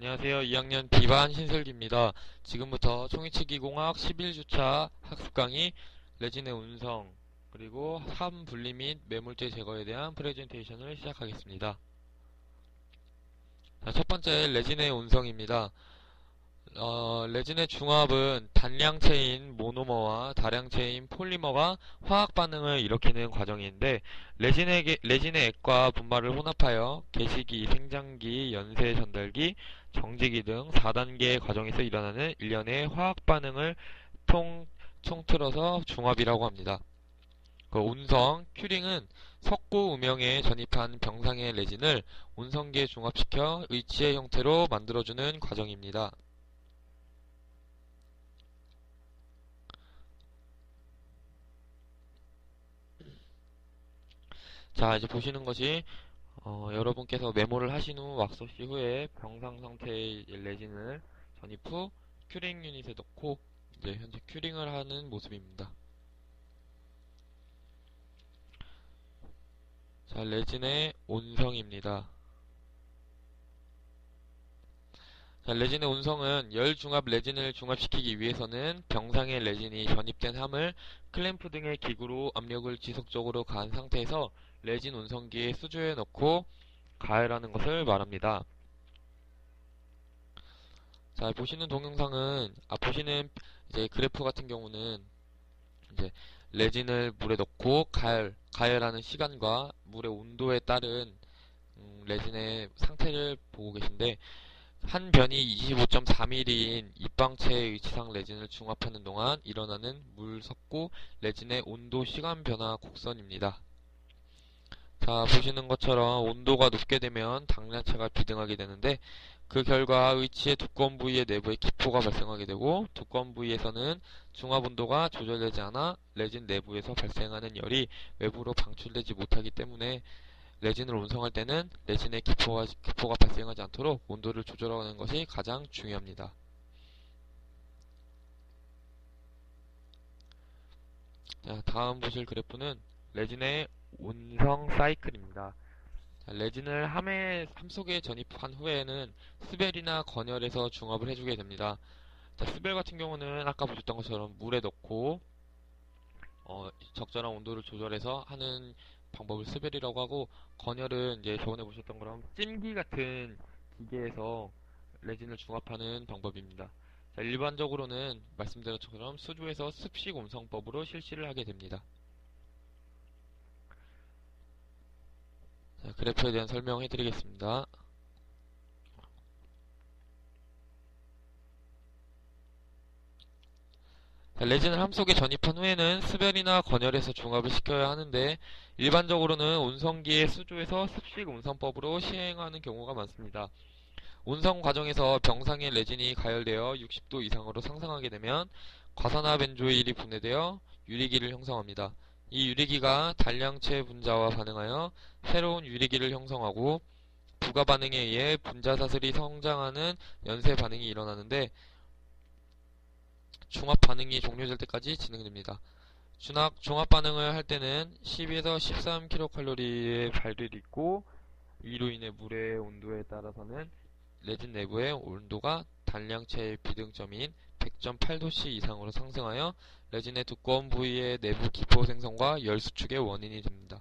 안녕하세요. 2학년 B반 신슬기입니다. 지금부터 총이치기공학 11주차 학습 강의 레진의 운성 그리고 함 분리 및 매물재 제거에 대한 프레젠테이션을 시작하겠습니다. 자, 첫 번째 레진의 운성입니다. 레진의 중합은 단량체인 모노머와 다량체인 폴리머가 화학 반응을 일으키는 과정인데 레진의 액과 분말을 혼합하여 개시기, 생장기, 연쇄 전달기, 정지기 등 4단계의 과정에서 일어나는 일련의 화학 반응을 통틀어서 중합이라고 합니다. 그 운성, 큐링은 석고 음영에 전입한 병상의 레진을 운성기에 중합시켜 의치의 형태로 만들어주는 과정입니다. 자, 이제 보시는 것이 여러분께서 메모를 하신 후 왁서시 후에 병상 상태의 레진을 전입 후 큐링 유닛에 넣고 이제 현재 큐링을 하는 모습입니다. 자, 레진의 온성입니다. 자, 레진의 온성은 열중합 레진을 중합시키기 위해서는 병상의 레진이 전입된 함을 클램프 등의 기구로 압력을 지속적으로 가한 상태에서 레진 온성기에 수조에 넣고 가열하는 것을 말합니다. 자, 보시는 동영상은, 보시는 이제 그래프 같은 경우는 이제 레진을 물에 넣고 가열하는 시간과 물의 온도에 따른 레진의 상태를 보고 계신데, 한 변이 25.4mm인 입방체의 위치상 레진을 중합하는 동안 일어나는 물 섞고 레진의 온도 시간 변화 곡선입니다. 자, 보시는 것처럼 온도가 높게 되면 당량체가 비등하게 되는데 그 결과 의치의 두꺼운 부위의 내부에 기포가 발생하게 되고 두꺼운 부위에서는 중합 온도가 조절되지 않아 레진 내부에서 발생하는 열이 외부로 방출되지 못하기 때문에 레진을 운송할 때는 레진의 기포가 발생하지 않도록 온도를 조절하는 것이 가장 중요합니다. 자, 다음 보실 그래프는 레진의 운송 사이클입니다. 자, 레진을 함 속에 전입한 후에는 스벨이나 건열에서 중합을 해주게 됩니다. 자, 스벨 같은 경우는 아까 보셨던 것처럼 물에 넣고 적절한 온도를 조절해서 하는 방법을 스벨이라고 하고 건열은 이제 저번에 보셨던 것처럼 찜기 같은 기계에서 레진을 중합하는 방법입니다. 자, 일반적으로는 말씀드린 것처럼 수조에서 습식 온성법으로 실시를 하게 됩니다. 자, 그래프에 대한 설명해 드리겠습니다. 레진을 함 속에 전입한 후에는 스벨이나 건열에서 중합을 시켜야 하는데 일반적으로는 온성기의 수조에서 습식 온성법으로 시행하는 경우가 많습니다. 온성 과정에서 병상의 레진이 가열되어 60도 이상으로 상승하게 되면 과산화 벤조일이 분해되어 유리기를 형성합니다. 이 유리기가 단량체 분자와 반응하여 새로운 유리기를 형성하고 부가 반응에 의해 분자 사슬이 성장하는 연쇄 반응이 일어나는데 중합 반응이 종료될 때까지 진행됩니다. 중합 반응을 할 때는 12에서 13kcal의 발열이 있고 이로 인해 물의 온도에 따라서는 레진 내부의 온도가 단량체의 비등점인 100.8°C 이상으로 상승하여 레진의 두꺼운 부위의 내부 기포 생성과 열 수축의 원인이 됩니다.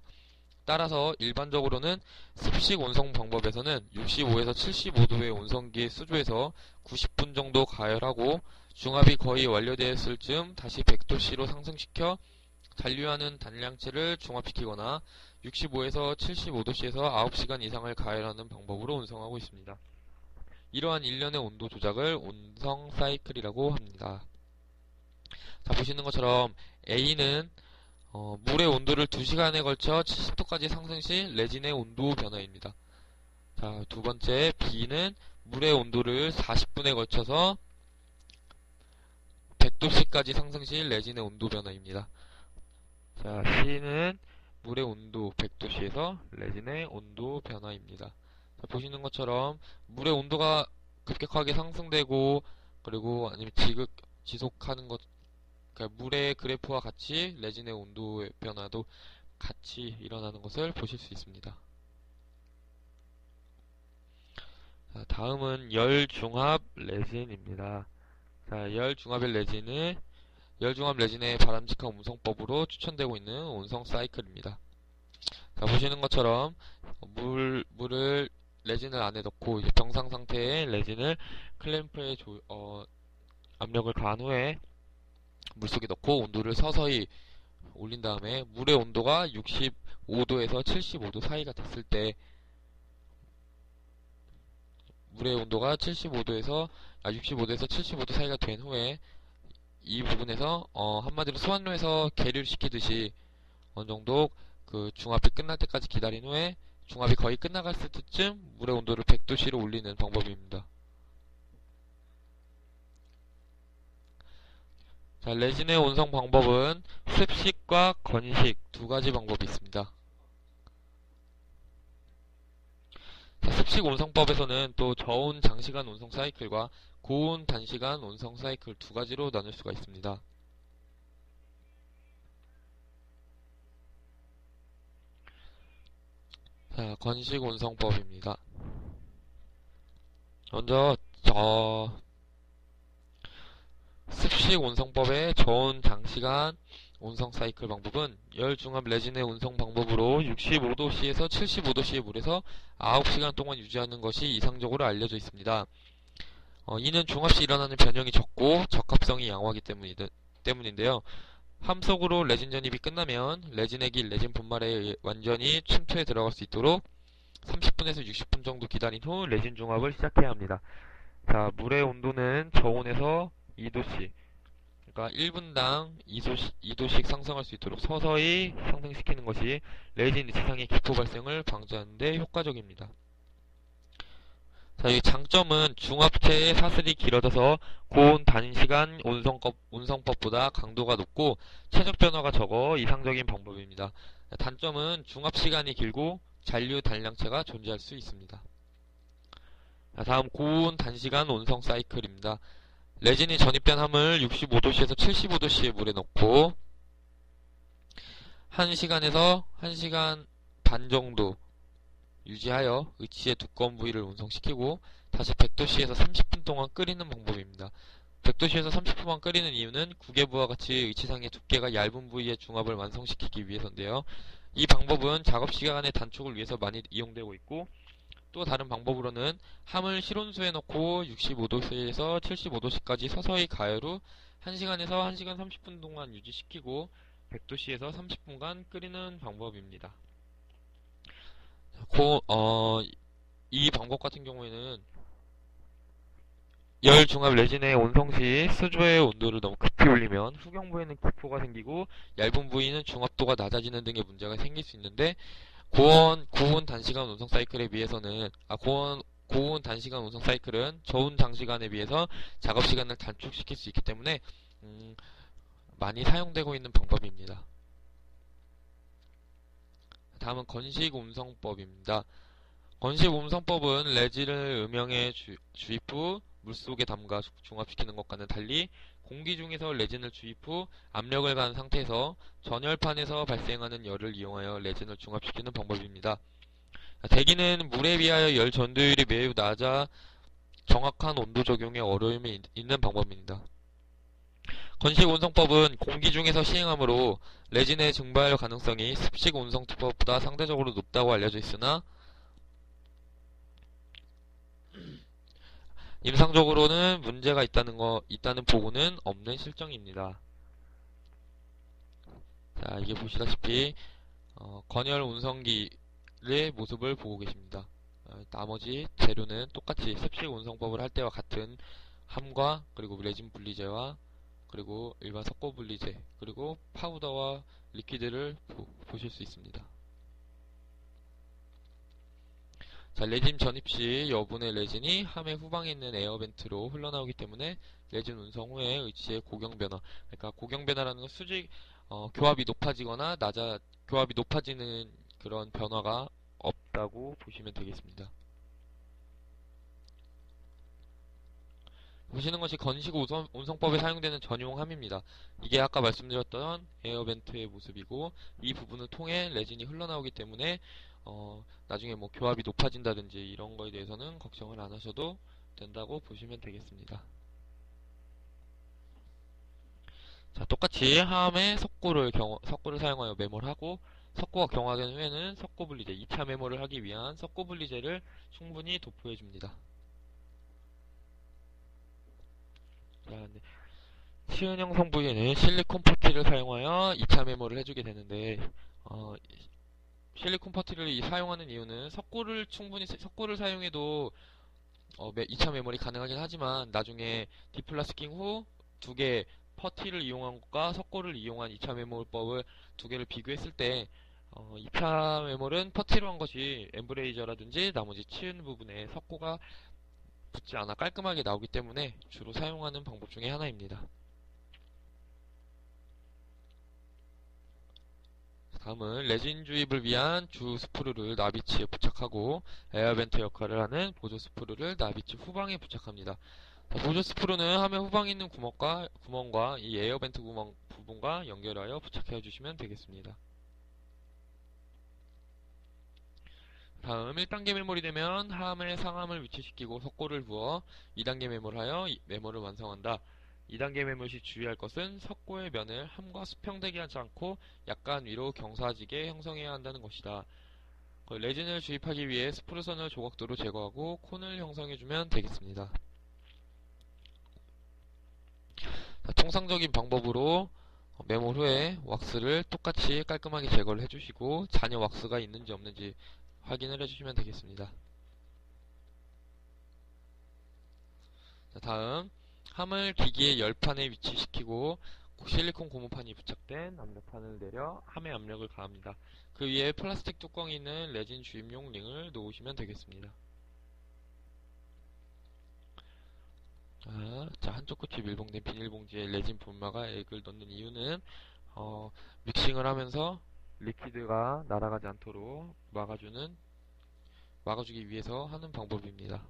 따라서 일반적으로는 습식 온성 방법에서는 65에서 75도의 온성기의 수조에서 90분 정도 가열하고 중합이 거의 완료되었을 즈음 다시 100°C로 상승시켜 잔류하는 단량체를 중합시키거나 65에서 75°C에서 9시간 이상을 가열하는 방법으로 운송하고 있습니다. 이러한 일련의 온도 조작을 온성 사이클이라고 합니다. 자, 보시는 것처럼 A는 물의 온도를 2시간에 걸쳐 70도까지 상승 시 레진의 온도 변화입니다. 자, 두 번째 B는 물의 온도를 40분에 걸쳐서 100°C까지 상승 시 레진의 온도 변화입니다. 자, C는 물의 온도 100°C에서 레진의 온도 변화입니다. 자, 보시는 것처럼 물의 온도가 급격하게 상승되고 그리고 아니면 지속하는 것, 그러니까 물의 그래프와 같이 레진의 온도 변화도 같이 일어나는 것을 보실 수 있습니다. 자, 다음은 열중합 레진입니다. 자, 열중합 레진의 바람직한 운송법으로 추천되고 있는 운송 사이클입니다. 자, 보시는 것처럼 물을 레진을 안에 넣고 이제 병상 상태의 레진을 클램프에 압력을 가한 후에 물속에 넣고 온도를 서서히 올린 다음에 물의 온도가 65도에서 75도 사이가 됐을 때 물의 온도가 65도에서 75도 사이가 된 후에 이 부분에서 한마디로 수완로에서 계류를 시키듯이 어느 정도 그 중압이 끝날 때까지 기다린 후에 중압이 거의 끝나갔을 때쯤 물의 온도를 100도씨로 올리는 방법입니다. 자, 레진의 온성 방법은 습식과 건식 두 가지 방법이 있습니다. 자, 습식 온성법에서는 또 저온 장시간 온성 사이클과 고온 단시간 온성 사이클 두 가지로 나눌 수가 있습니다. 자, 건식 온성법입니다. 먼저 습식 온성법의 저온 장시간 온성 사이클 방법은 열중압 레진의 온성 방법으로 65도씨에서 75도씨의 물에서 9시간 동안 유지하는 것이 이상적으로 알려져 있습니다. 이는 중압 시 일어나는 변형이 적고 적합성이 양호하기 때문인데요. 함속으로 레진 전입이 끝나면 레진액이 레진 분말에 완전히 침투해 들어갈 수 있도록 30분에서 60분 정도 기다린 후 레진 중압을 시작해야 합니다. 자, 물의 온도는 저온에서 2도씨, 그러니까 1분당 2도씩 상승할 수 있도록 서서히 상승시키는 것이 레진 이치상의 기포 발생을 방지하는 데 효과적입니다. 자, 이 장점은 중압체의 사슬이 길어져서 고온 단시간 온성법보다 강도가 높고 최적 변화가 적어 이상적인 방법입니다. 단점은 중압 시간이 길고 잔류 단량체가 존재할 수 있습니다. 자, 다음 고온 단시간 온성 사이클입니다. 레진이 전입된 함을 65도씨에서 75도씨의 물에 넣고 1시간에서 1시간 반 정도 유지하여 의치의 두꺼운 부위를 운송시키고 다시 100도씨에서 30분 동안 끓이는 방법입니다. 100도씨에서 30분만 끓이는 이유는 구개부와 같이 의치상의 두께가 얇은 부위의 중압을 완성시키기 위해서인데요. 이 방법은 작업시간의 단축을 위해서 많이 이용되고 있고, 또 다른 방법으로는 함을 실온수에 넣고 65도씨에서 75도씨까지 서서히 가열 후 1시간에서 1시간 30분 동안 유지시키고 100도씨에서 30분간 끓이는 방법입니다. 이 방법 같은 경우에는 열 중압 레진의 온성 시 수조의 온도를 너무 급히 올리면 후경부에는 기포가 생기고 얇은 부위는 중압도가 낮아지는 등의 문제가 생길 수 있는데 고온 단시간 온성 사이클에 비해서는 고온 단시간 온성 사이클은 저온 장시간에 비해서 작업 시간을 단축시킬 수 있기 때문에 많이 사용되고 있는 방법입니다. 다음은 건식 온성법입니다. 건식 온성법은 레진을 음영에 주입 후 물속에 담가 중압시키는 것과는 달리 공기 중에서 레진을 주입 후 압력을 가한 상태에서 전열판에서 발생하는 열을 이용하여 레진을 중압시키는 방법입니다. 대기는 물에 비하여 열 전도율이 매우 낮아 정확한 온도 적용에 어려움이 있는 방법입니다. 건식 온성법은 공기 중에서 시행하므로 레진의 증발 가능성이 습식 온성법보다 상대적으로 높다고 알려져 있으나 임상적으로는 문제가 있다는 보고는 없는 실정입니다. 자, 이게 보시다시피 건열 온성기의 모습을 보고 계십니다. 나머지 재료는 똑같이 습식 온성법을 할 때와 같은 함과 그리고 레진 분리제와 그리고 일반 석고 분리제 그리고 파우더와 리퀴드를 보실 수 있습니다. 자, 레진 전입 시 여분의 레진이 함의 후방에 있는 에어벤트로 흘러나오기 때문에 레진 운송 후에 의치의 고경 변화, 그러니까 고경 변화라는 건 교합이 높아지는 그런 변화가 없다고 보시면 되겠습니다. 보시는 것이 건식 온성법에 사용되는 전용함입니다. 이게 아까 말씀드렸던 에어벤트의 모습이고 이 부분을 통해 레진이 흘러나오기 때문에 나중에 뭐 교합이 높아진다든지 이런 거에 대해서는 걱정을 안 하셔도 된다고 보시면 되겠습니다. 자, 똑같이 하함에 석고를 사용하여 메모를 하고, 석고가 경화된 후에는 석고 분리제, 2차 메모를 하기 위한 석고 분리제를 충분히 도포해 줍니다. 자, 네. 치은 형성 부위에는 실리콘 퍼티를 사용하여 2차 메모를 해주게 되는데, 어, 실리콘 퍼티를 사용하는 이유는 석고를 사용해도 2차 메모리 가능하긴 하지만 나중에 디플라스킹 후 두 개 퍼티를 이용한 것과 석고를 이용한 2차 메모법을 두 개를 비교했을 때 2차 메모는 퍼티로 한 것이 엠브레이저라든지 나머지 치은 부분에 석고가 붙지 않아 깔끔하게 나오기 때문에 주로 사용하는 방법 중에 하나입니다. 다음은 레진 주입을 위한 주 스프루를 나비치에 부착하고 에어벤트 역할을 하는 보조 스프루를 나비치 후방에 부착합니다. 자, 보조 스프루는 화면 후방에 있는 구멍과 이 에어벤트 구멍 부분과 연결하여 부착해 주시면 되겠습니다. 다음 1단계 메모리 되면 하함에 상함을 위치시키고 석고를 부어 2단계 메모를 하여 메모를 완성한다. 2단계 메모 시 주의할 것은 석고의 면을 함과 수평되게 하지 않고 약간 위로 경사지게 형성해야 한다는 것이다. 레진을 주입하기 위해 스프루선을 조각도로 제거하고 콘을 형성해주면 되겠습니다. 자, 통상적인 방법으로 메모 후에 왁스를 똑같이 깔끔하게 제거를 해주시고 잔여 왁스가 있는지 없는지 확인을 해주시면 되겠습니다. 자, 다음 함을 기기의 열판에 위치시키고 실리콘 고무판이 부착된 압력판을 내려 함에 압력을 가합니다. 그 위에 플라스틱 뚜껑이 있는 레진 주입용 링을 놓으시면 되겠습니다. 자, 한쪽 끝이 밀봉된 비닐봉지에 레진 분말과 액을 넣는 이유는 믹싱을 하면서 리퀴드가 날아가지 않도록 막아주기 위해서 하는 방법입니다.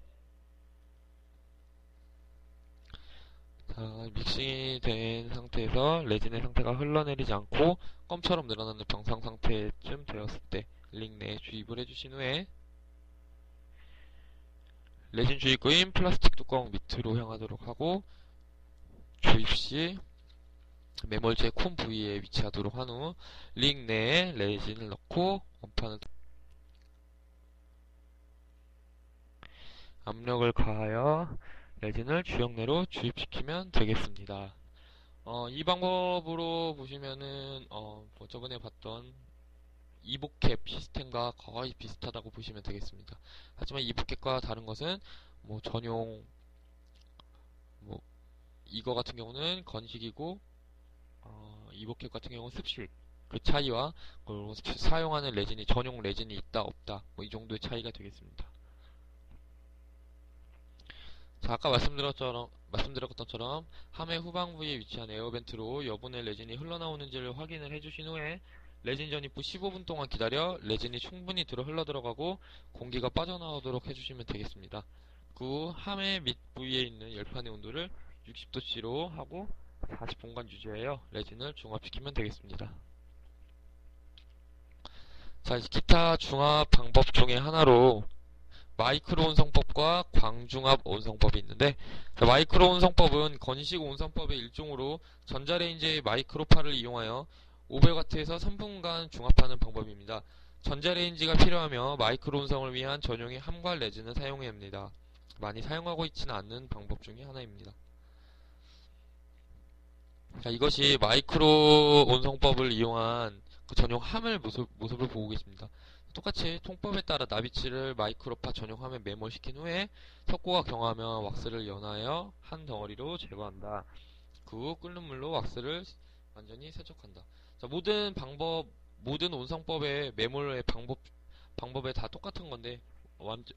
자, 믹싱이 된 상태에서 레진의 상태가 흘러내리지 않고 껌처럼 늘어나는 병상 상태쯤 되었을 때 링 내에 주입을 해주신 후에 레진 주입구인 플라스틱 뚜껑 밑으로 향하도록 하고 주입 시 매몰제 콘 부위에 위치하도록 한 후 링 내에 레진을 넣고 원판을 압력을 가하여 레진을 주역 내로 주입시키면 되겠습니다. 이 방법으로 보시면은 뭐 저번에 봤던 이복캡 시스템과 거의 비슷하다고 보시면 되겠습니다. 하지만 이복캡과 다른 것은 뭐 전용 뭐 이거 같은 경우는 건식이고 이복캡 같은 경우는 습식 그 차이와 그리고 사용하는 레진이 전용 레진이 있다 없다 뭐 이 정도의 차이가 되겠습니다. 자, 아까 말씀드렸던 것처럼 함의 후방부에 위치한 에어벤트로 여분의 레진이 흘러나오는지를 확인을 해주신 후에 레진 전입 후 15분 동안 기다려 레진이 충분히 흘러들어가고 공기가 빠져나오도록 해주시면 되겠습니다. 그 후 함의 밑부위에 있는 열판의 온도를 60도씨로 하고 40분간 유지하여 레진을 중합시키면 되겠습니다. 자, 이제 기타 중합 방법 중에 하나로 마이크로 온성법과 광중압 온성법이 있는데 마이크로 온성법은 건식 온성법의 일종으로 전자레인지의 마이크로파를 이용하여 500W에서 3분간 중압하는 방법입니다. 전자레인지가 필요하며 마이크로 온성을 위한 전용의 함과 레진을 사용해야 합니다. 많이 사용하고 있지는 않는 방법 중에 하나입니다. 자, 이것이 마이크로 온성법을 이용한 그 전용 함을 모습을 보고 계십니다. 똑같이 통법에 따라 나비치를 마이크로파 전용함에 매몰시킨 후에 석고가 경화하면 왁스를 연하여 한 덩어리로 제거한다. 그 후 끓는 물로 왁스를 완전히 세척한다. 자, 모든 온성법의 매몰의 방법에 다 똑같은 건데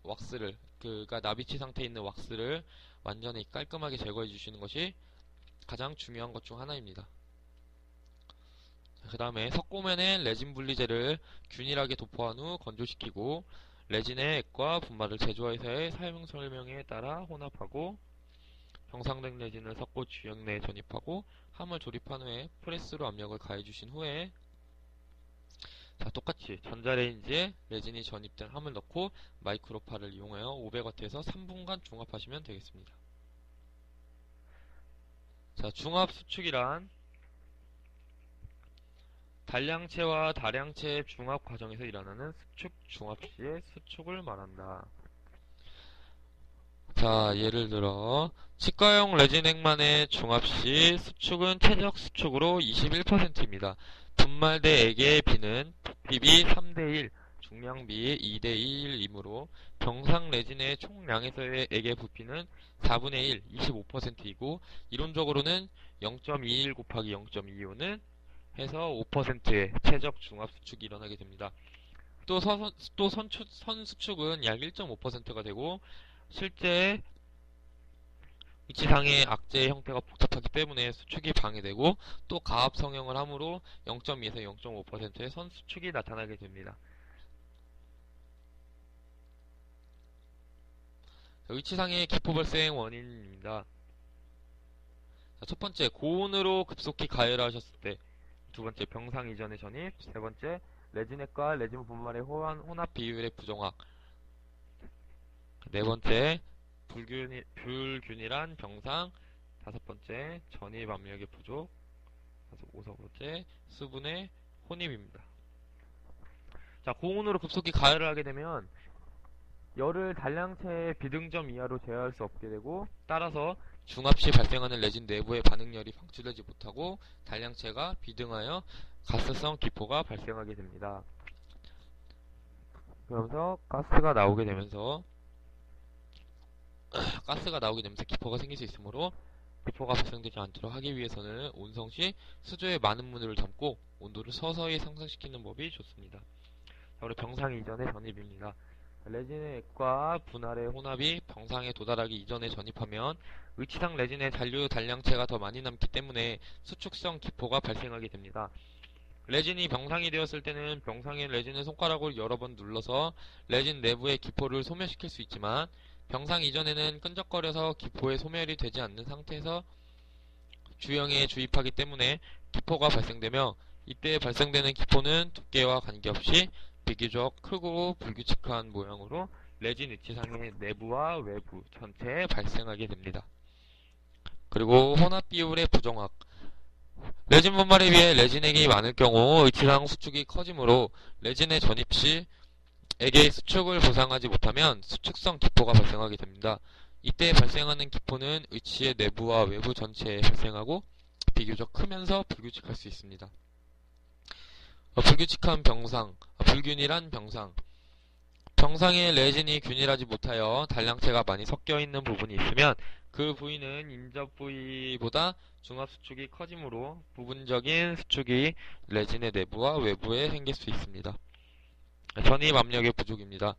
왁스를 그니까 나비치 상태에 있는 왁스를 완전히 깔끔하게 제거해 주시는 것이 가장 중요한 것 중 하나입니다. 그 다음에 석고면에 레진 분리제를 균일하게 도포한 후 건조시키고 레진의 액과 분말을 제조회사의 사용 설명에 따라 혼합하고 형상된 레진을 석고 주역 내에 전입하고 함을 조립한 후에 프레스로 압력을 가해주신 후에 자, 똑같이 전자레인지에 레진이 전입된 함을 넣고 마이크로파를 이용하여 500W에서 3분간 중압하시면 되겠습니다. 자, 중압 수축이란 단량체와 다량체의 중압 과정에서 일어나는 수축, 중압 시의 수축을 말한다. 자, 예를 들어 치과용 레진 액만의 중압 시 수축은 최적 수축으로 21%입니다. 분말 대 액의 비는 부피비 3대1, 중량비 2대1이므로 병상 레진의 총량에서의 액의 부피는 4분의 1, 25%이고 이론적으로는 0.21 곱하기 0.25는 해서 5%의 최적 중압 수축이 일어나게 됩니다. 또 선수축은 약 1.5%가 되고 실제 위치상의 악재의 형태가 복잡하기 때문에 수축이 방해되고 또 가압 성형을 함으로 0.2에서 0.5%의 선수축이 나타나게 됩니다. 위치상의 기포 발생 원인입니다. 첫 번째, 고온으로 급속히 가열하셨을 때. 두 번째, 병상 이전의 전입. 세 번째, 레진액과 레진 분말의 혼합 비율의 부정확. 네 번째, 불균일한 병상. 다섯 번째, 전입 압력의 부족. 다섯 번째, 수분의 혼입입니다. 자, 고온으로 급속히 가열을 하게 되면 열을 단량체의 비등점 이하로 제어할 수 없게 되고 따라서 중압 시 발생하는 레진 내부의 반응열이 방출되지 못하고 단량체가 비등하여 가스성 기포가 발생하게 됩니다. 그러면서 가스가 나오게 되면서 기포가 생길 수 있으므로 기포가 발생되지 않도록 하기 위해서는 온성 시 수조에 많은 물을 담고 온도를 서서히 상승시키는 법이 좋습니다. 자, 우리 병상 이전의 전입입니다. 레진의 액과 분할의 혼합이 병상에 도달하기 이전에 전입하면 의치상 레진의 잔류 단량체가 더 많이 남기 때문에 수축성 기포가 발생하게 됩니다. 레진이 병상이 되었을 때는 병상의 레진을 손가락으로 여러 번 눌러서 레진 내부의 기포를 소멸시킬 수 있지만 병상 이전에는 끈적거려서 기포의 소멸이 되지 않는 상태에서 주형에 주입하기 때문에 기포가 발생되며 이때 발생되는 기포는 두께와 관계없이 비교적 크고 불규칙한 모양으로 레진 위치상의 내부와 외부 전체에 발생하게 됩니다. 그리고 혼합 비율의 부정확. 레진 분말에 비해 레진액이 많을 경우 위치상 수축이 커지므로 레진의 전입 시 액의 수축을 보상하지 못하면 수축성 기포가 발생하게 됩니다. 이때 발생하는 기포는 의치의 내부와 외부 전체에 발생하고 비교적 크면서 불규칙할 수 있습니다. 불규칙한 병상, 불균일한 병상. 병상에 레진이 균일하지 못하여 단량체가 많이 섞여 있는 부분이 있으면 그 부위는 인접 부위보다 중압 수축이 커지므로 부분적인 수축이 레진의 내부와 외부에 생길 수 있습니다. 전입 압력의 부족입니다.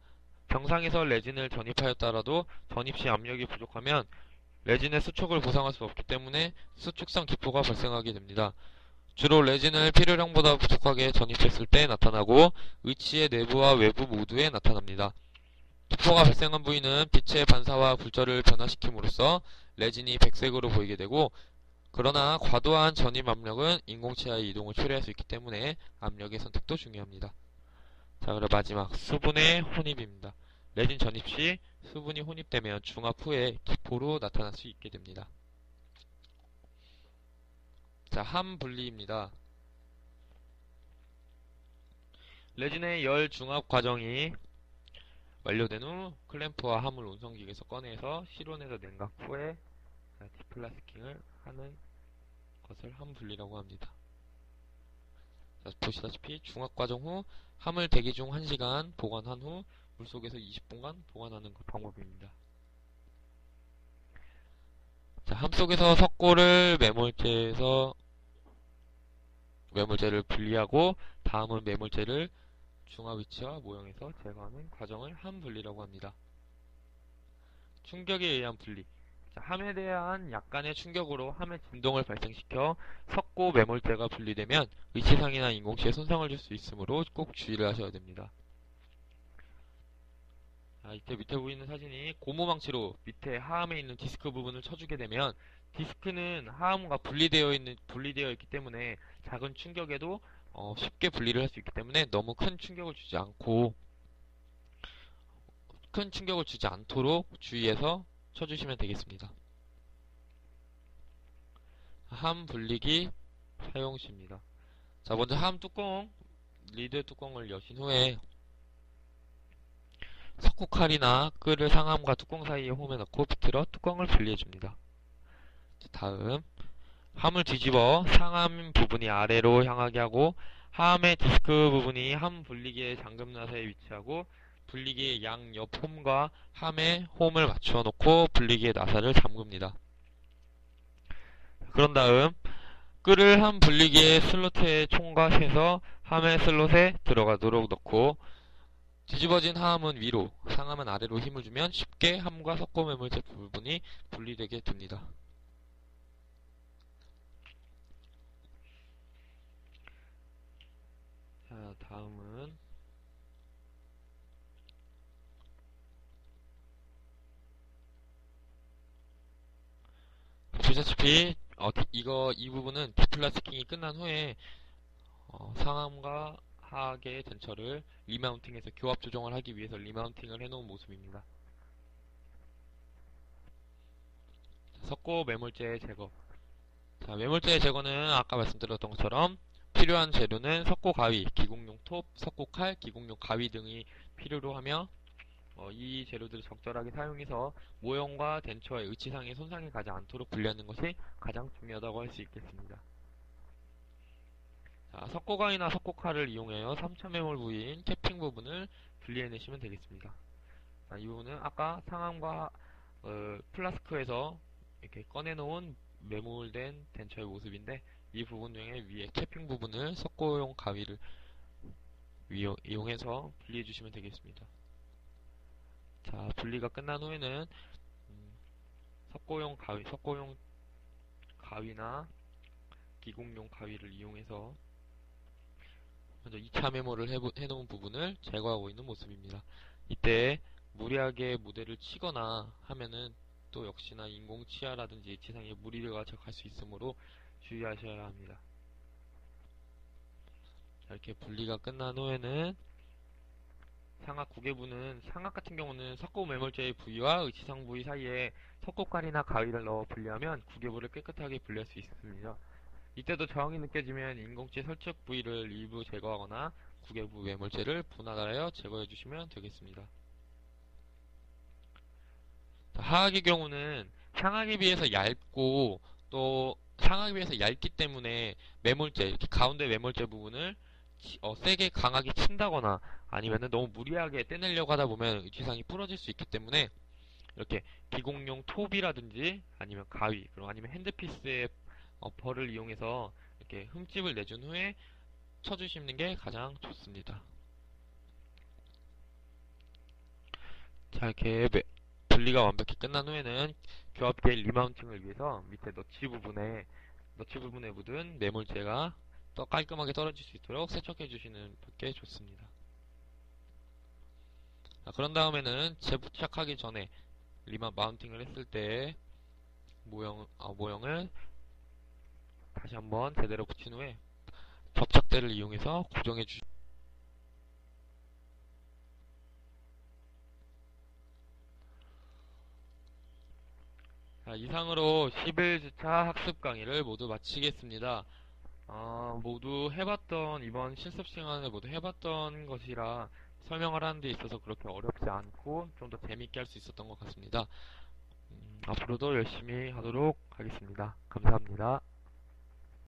병상에서 레진을 전입하였더라도 전입 시 압력이 부족하면 레진의 수축을 보상할 수 없기 때문에 수축성 기포가 발생하게 됩니다. 주로 레진을 필요량보다 부족하게 전입했을 때 나타나고 의치의 내부와 외부 모두에 나타납니다. 기포가 발생한 부위는 빛의 반사와 굴절을 변화시킴으로써 레진이 백색으로 보이게 되고 그러나 과도한 전입 압력은 인공치아의 이동을 초래할 수 있기 때문에 압력의 선택도 중요합니다. 자, 그리고 마지막 수분의 혼입입니다. 레진 전입 시 수분이 혼입되면 중압 후에 기포로 나타날 수 있게 됩니다. 자, 함 분리입니다. 레진의 열 중압 과정이 완료된 후 클램프와 함을 온성기에서 꺼내서 실온에서 냉각 후에 디플라스킹을 하는 것을 함 분리라고 합니다. 자, 보시다시피 중압 과정 후 함을 대기 중 1시간 보관한 후 물속에서 20분간 보관하는 방법입니다. 자, 함 속에서 석고를 매몰제를 분리하고 다음은 매몰제를 중압 위치와 모형에서 제거하는 과정을 함 분리라고 합니다. 충격에 의한 분리. 자, 함에 대한 약간의 충격으로 함의 진동을 발생시켜 석고 매몰제가 분리되면 위치상이나 인공치에 손상을 줄 수 있으므로 꼭 주의를 하셔야 됩니다. 이때 밑에 보이는 사진이 고무망치로 밑에 하함에 있는 디스크 부분을 쳐주게 되면 디스크는 하함과 분리되어 있기 때문에 작은 충격에도 쉽게 분리를 할 수 있기 때문에 너무 큰 충격을 주지 않고 큰 충격을 주지 않도록 주의해서 쳐주시면 되겠습니다. 함 분리기 사용시입니다. 자, 먼저 함 뚜껑, 리드 뚜껑을 여신 후에 석고칼이나 끈을 상함과 뚜껑 사이에 홈에 넣고 비틀어 뚜껑을 분리해줍니다. 다음 함을 뒤집어 상함 부분이 아래로 향하게 하고 함의 디스크 부분이 함 분리기의 잠금 나사에 위치하고 분리기의 양옆 홈과 함의 홈을 맞추어 놓고 분리기의 나사를 잠굽니다. 그런 다음 끈을 함 분리기의 슬롯에 총각해서 함의 슬롯에 들어가도록 넣고 뒤집어진 함은 위로, 상함은 아래로 힘을 주면 쉽게 함과 석고 매물재 부분이 분리되게 됩니다. 자, 다음은 보시다시피 이 부분은 디플라스킹이 끝난 후에 상함과 하악의 덴처를 리마운팅해서 교합 조정을 하기 위해서 리마운팅을 해놓은 모습입니다. 석고 매몰재 제거. 자, 매몰재 제거는 아까 말씀드렸던 것처럼 필요한 재료는 석고 가위, 기공용 톱, 석고 칼, 기공용 가위 등이 필요로 하며 이 재료들을 적절하게 사용해서 모형과 덴처의 의치상의 손상이 가지 않도록 분리하는 것이 가장 중요하다고 할 수 있겠습니다. 자, 석고가위나 석고칼을 이용하여 3차 매몰 부위인 캐핑 부분을 분리해내시면 되겠습니다. 자, 이 부분은 아까 상함과 플라스크에서 이렇게 꺼내놓은 매몰된 덴처의 모습인데 이 부분 중에 위에 캐핑 부분을 석고용 가위를 이용해서 분리해주시면 되겠습니다. 자, 분리가 끝난 후에는 석고용 가위나 기공용 가위를 이용해서 먼저 2차 메모를 해놓은 부분을 제거하고 있는 모습입니다. 이때 무리하게 모델을 치거나 하면은 또 역시나 인공 치아라든지 지상에 무리가 갈 수 있으므로 주의하셔야 합니다. 이렇게 분리가 끝난 후에는 상악 구개부는 상악 같은 경우는 석고 매몰재의 부위와 의치상 부위 사이에 석고칼이나 가위를 넣어 분리하면 구개부를 깨끗하게 분리할 수 있습니다. 이때도 저항이 느껴지면 인공치 설적 부위를 일부 제거하거나 구개부 매몰재를 분할하여 제거해 주시면 되겠습니다. 하악의 경우는 상악에 비해서 얇고 또 상악에 비해서 얇기 때문에 매몰재, 이렇게 가운데 매몰재 부분을 세게 강하게 친다거나 아니면은 너무 무리하게 떼내려고 하다 보면 의치상이 부러질 수 있기 때문에 이렇게 기공용 톱이라든지 아니면 가위, 그리고 아니면 핸드피스의 벌을 이용해서 이렇게 흠집을 내준 후에 쳐주시는 게 가장 좋습니다. 자, 이렇게 분리가 완벽히 끝난 후에는 교합기의 리마운팅을 위해서 밑에 너치 부분에 묻은 매몰재가 더 깔끔하게 떨어질 수 있도록 세척해 주시는 게 좋습니다. 자, 그런 다음에는 재부착하기 전에 마운팅을 했을 때 모형을 다시 한번 제대로 붙인 후에 접착대를 이용해서 고정해 주시면 이상으로 11주차 학습 강의를 모두 마치겠습니다. 모두 해봤던, 이번 실습 시간에 모두 해봤던 것이라 설명을 하는 데 있어서 그렇게 어렵지 않고 좀 더 재밌게 할 수 있었던 것 같습니다. 앞으로도 열심히 하도록 하겠습니다. 감사합니다.